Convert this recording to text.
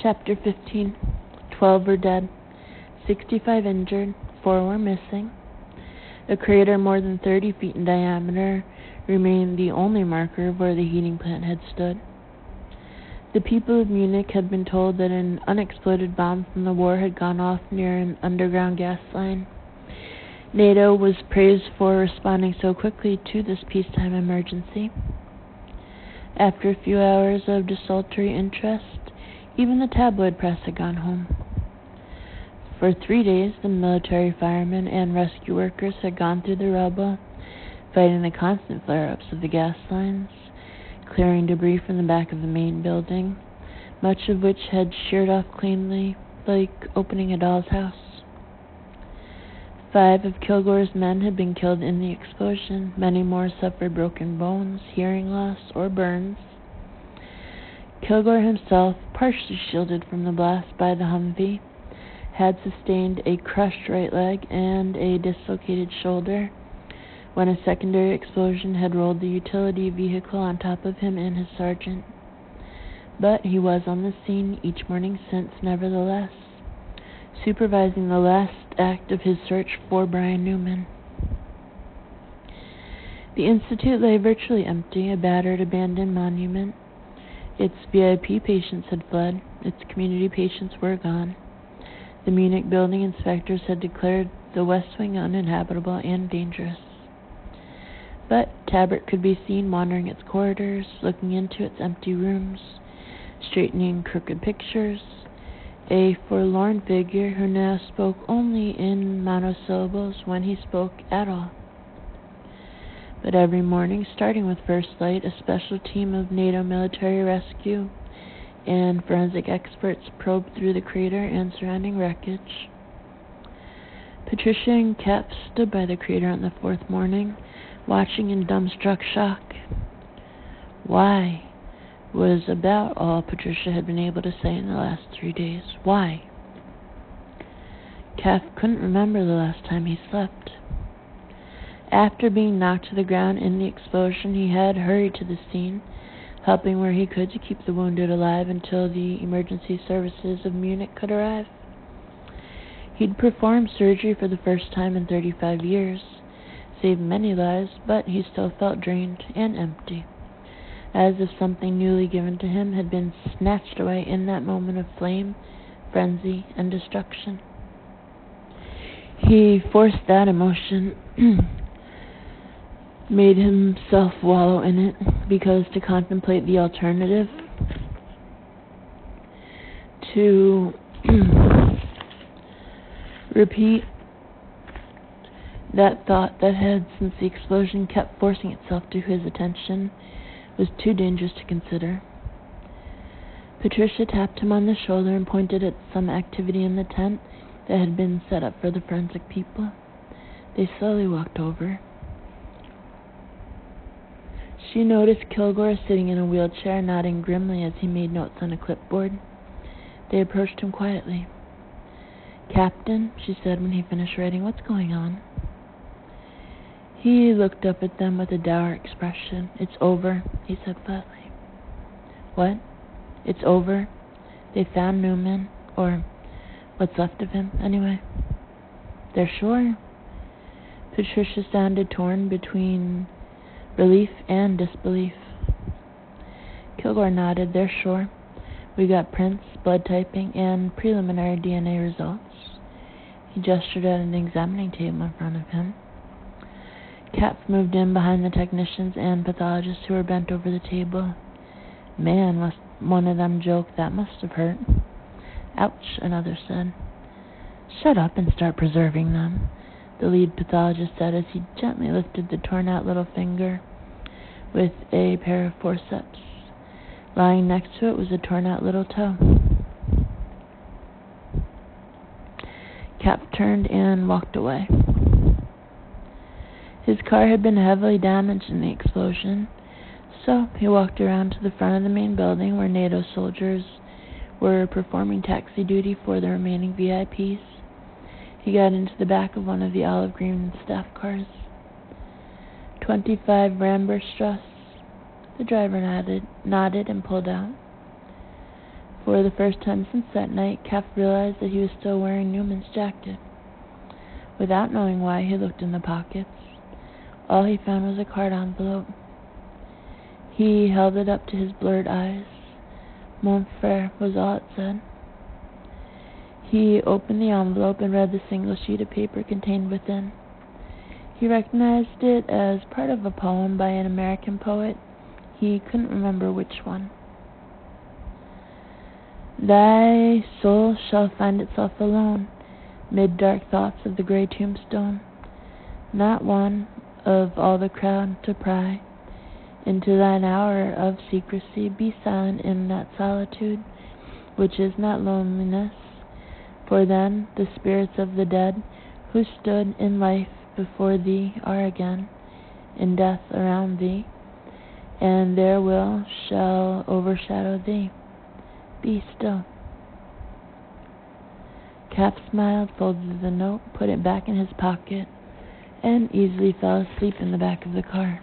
Chapter 15. 12 were dead, 65 injured, 4 were missing. A crater more than 30 feet in diameter remained the only marker of where the heating plant had stood. The people of Munich had been told that an unexploded bomb from the war had gone off near an underground gas line. NATO was praised for responding so quickly to this peacetime emergency. After a few hours of desultory interest, even the tabloid press had gone home. For 3 days, the military firemen and rescue workers had gone through the rubble, fighting the constant flare-ups of the gas lines, clearing debris from the back of the main building, much of which had sheared off cleanly, like opening a doll's house. 5 of Kilgore's men had been killed in the explosion. Many more suffered broken bones, hearing loss, or burns. Kilgore himself, partially shielded from the blast by the Humvee, had sustained a crushed right leg and a dislocated shoulder when a secondary explosion had rolled the utility vehicle on top of him and his sergeant. But he was on the scene each morning since, nevertheless, supervising the last act of his search for Brian Newman. The Institute lay virtually empty, a battered, abandoned monument. Its VIP patients had fled. Its community patients were gone. The Munich building inspectors had declared the West Wing uninhabitable and dangerous. But Tabbert could be seen wandering its corridors, looking into its empty rooms, straightening crooked pictures, a forlorn figure who now spoke only in monosyllables when he spoke at all. But every morning, starting with first light, a special team of NATO military rescue and forensic experts probed through the crater and surrounding wreckage. Patricia and Cap stood by the crater on the 4th morning, watching in dumbstruck shock. Why was about all Patricia had been able to say in the last 3 days. Why? Cap couldn't remember the last time he slept. After being knocked to the ground in the explosion, he had hurried to the scene, helping where he could to keep the wounded alive until the emergency services of Munich could arrive. He'd performed surgery for the first time in 35 years, saved many lives, but he still felt drained and empty, as if something newly given to him had been snatched away in that moment of flame, frenzy, and destruction. He forced that emotion, made himself wallow in it, because to contemplate the alternative, to repeat that thought that had, since the explosion, kept forcing itself to his attention, was too dangerous to consider. Patricia tapped him on the shoulder and pointed at some activity in the tent that had been set up for the forensic people. They slowly walked over. She noticed Kilgore sitting in a wheelchair, nodding grimly as he made notes on a clipboard. They approached him quietly. "Captain," she said when he finished writing, "what's going on?" He looked up at them with a dour expression. "It's over," he said flatly. "What?" "It's over. They found Newman, or what's left of him, anyway." "They're sure?" Patricia sounded torn between relief and disbelief. Kilgore nodded. "They're sure. We got prints, blood typing, and preliminary DNA results." He gestured at an examining table in front of him. Cap moved in behind the technicians and pathologists who were bent over the table. "Man," one of them joked, "that must have hurt." "Ouch," another said. "Shut up and start preserving them," the lead pathologist said as he gently lifted the torn-out little finger with a pair of forceps. Lying next to it was a torn-out little toe. Cap turned and walked away. His car had been heavily damaged in the explosion, so he walked around to the front of the main building where NATO soldiers were performing taxi duty for the remaining VIPs. He got into the back of one of the olive green staff cars. 25 Ramberstrasse. The driver nodded and pulled out. For the first time since that night, Cap realized that he was still wearing Newman's jacket. Without knowing why, he looked in the pockets. All he found was a card envelope. He held it up to his blurred eyes. Mon frère was all it said. He opened the envelope and read the single sheet of paper contained within. He recognized it as part of a poem by an American poet. He couldn't remember which one. Thy soul shall find itself alone, mid dark thoughts of the gray tombstone, not one of all the crowd to pry. Into thine hour of secrecy, be silent in that solitude, which is not loneliness. For then the spirits of the dead, who stood in life before thee, are again in death around thee, and their will shall overshadow thee. Be still. Cap smiled, folded the note, put it back in his pocket, and easily fell asleep in the back of the car.